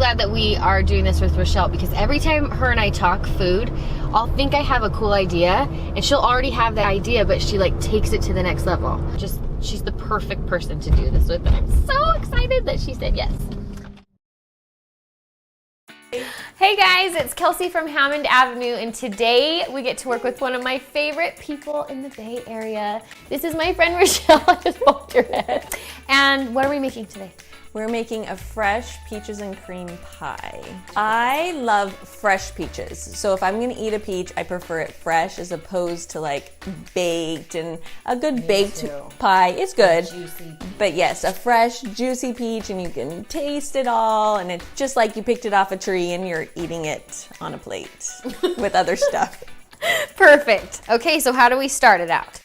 glad that we are doing this with Rachelle, because every time her and I talk food, I'll think I have a cool idea and she'll already have the idea, but she like takes it to the next level. Just, she's the perfect person to do this with, and I'm so excited that she said yes. Hey guys, it's Kelsey from Hammond Avenue, and today we get to work with one of my favorite people in the Bay Area. This is my friend Rachelle. I just bumped her head. And what are we making today? We're making a fresh peaches and cream pie. I love fresh peaches. So if I'm gonna eat a peach, I prefer it fresh as opposed to like baked, and a good baked pie is good. Juicy. But yes, a fresh, juicy peach, and you can taste it all, and it's just like you picked it off a tree and you're eating it on a plate with other stuff. Perfect. Okay, so how do we start it out?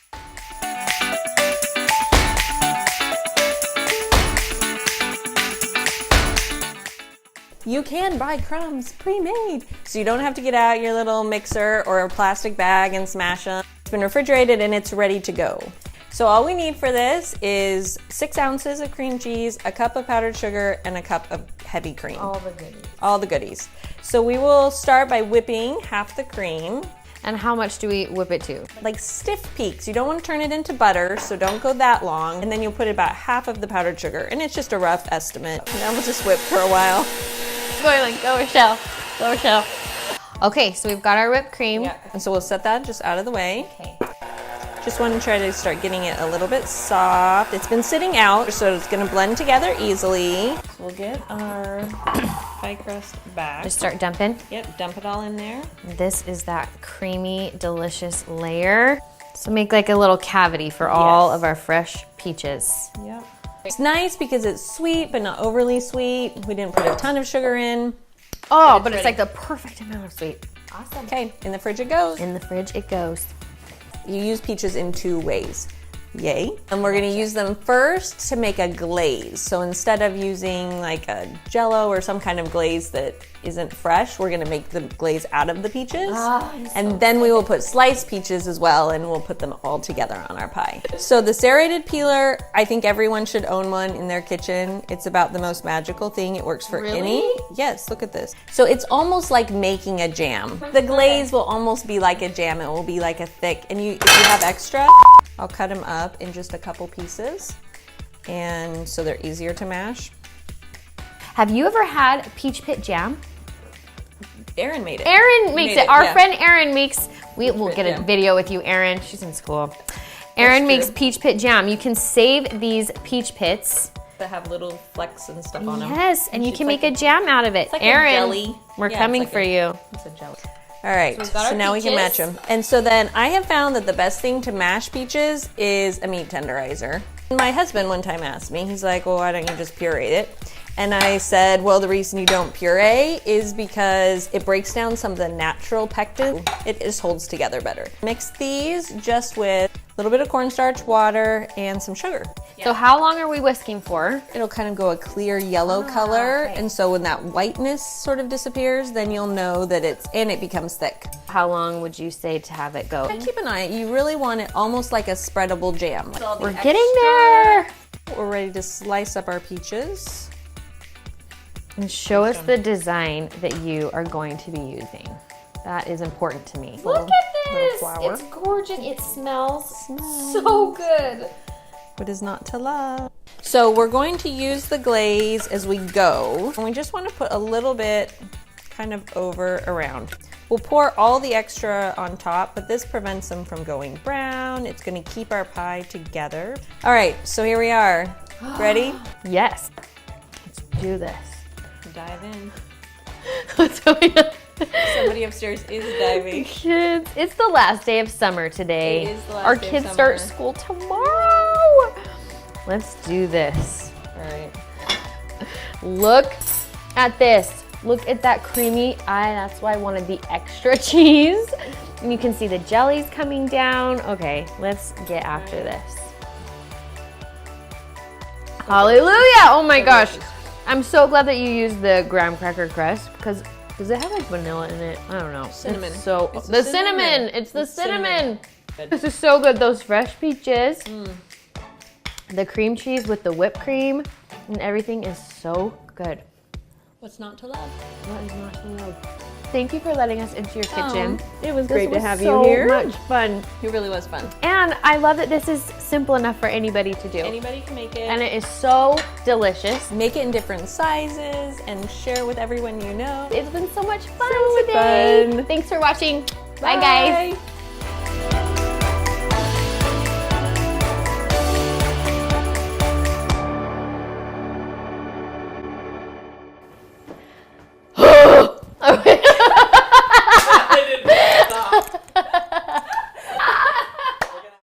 You can buy crumbs pre-made, so you don't have to get out your little mixer or a plastic bag and smash them. It's been refrigerated and it's ready to go. So all we need for this is 6 ounces of cream cheese, a cup of powdered sugar, and a cup of heavy cream. All the goodies. All the goodies. So we will start by whipping half the cream. And how much do we whip it to? Like stiff peaks. You don't want to turn it into butter, so don't go that long. And then you'll put about half of the powdered sugar, and it's just a rough estimate. Now we'll just whip for a while. Boiling. Go, Rachelle. Go, Rachelle. Okay, so we've got our whipped cream. Yeah. And so we'll set that just out of the way. Okay. Just want to try to start getting it a little bit soft. It's been sitting out, so it's going to blend together easily. So we'll get our pie crust back. Just start dumping. Yep, dump it all in there. This is that creamy, delicious layer. So make like a little cavity for all of our fresh peaches. Yep. It's nice because it's sweet, but not overly sweet. We didn't put a ton of sugar in. Oh, but it's like the perfect amount of sweet. Awesome. Okay, in the fridge it goes. In the fridge it goes. You use peaches in 2 ways. Yay. And we're gonna use them first to make a glaze. So instead of using like a Jello or some kind of glaze that isn't fresh, we're gonna make the glaze out of the peaches. And then we will put sliced peaches as well, and we'll put them all together on our pie. So the serrated peeler, I think everyone should own one in their kitchen. It's about the most magical thing. It works for any. Yes, look at this. So it's almost like making a jam. The glaze will almost be like a jam. It will be like a thick, and if you have extra, I'll cut them up in just a couple pieces, and so they're easier to mash. Have you ever had peach pit jam? Erin made it. Erin makes it. Our friend Erin makes, we'll get a video with you, Erin. She's in school. Erin makes peach pit jam. You can save these peach pits that have little flecks and stuff on them. Yes, and you can make a jam out of it. It's like Erin, a jelly. We're coming for you. It's a jelly. All right, so now we can match them. And so then I have found that the best thing to mash peaches is a meat tenderizer. My husband one time asked me, he's like, well, why don't you just puree it? And I said, well, the reason you don't puree is because it breaks down some of the natural pectin. It just holds together better. Mix these just with a little bit of cornstarch, water, and some sugar. So how long are we whisking for? It'll kind of go a clear yellow color. Okay. And so when that whiteness sort of disappears, then you'll know that it becomes thick. How long would you say to have it go? And keep an eye. You really want it almost like a spreadable jam. We're getting there. We're ready to slice up our peaches. And show us the design that you are going to be using. That is important to me. Look at this! It's gorgeous. It smells so good. What is not to love? So we're going to use the glaze as we go. And we just want to put a little bit kind of around. We'll pour all the extra on top, but this prevents them from going brown. It's going to keep our pie together. All right, so here we are. Ready? Yes. Let's do this. Dive in. What's going on? Somebody upstairs is diving. Kids, it's the last day of summer today. It is the last Our day of kids summer. start school tomorrow. Let's do this. All right. Look at this. Look at that creamy. That's why I wanted the extra cheese. And you can see the jellies coming down. Okay, let's get after this. Hallelujah! Oh my gosh. I'm so glad that you used the graham cracker crust, because does it have like vanilla in it? I don't know. Cinnamon. It's the cinnamon. It's the cinnamon. This is so good. Those fresh peaches, the cream cheese with the whipped cream, and everything is so good. What's not to love? What is not to love? Thank you for letting us into your kitchen. It was This great to was have so you here. much fun. It really was fun. And I love that this is simple enough for anybody to do. Anybody can make it. And it is so delicious. Make it in different sizes and share with everyone you know. It's been so much fun So today. fun. Thanks for watching. Bye guys.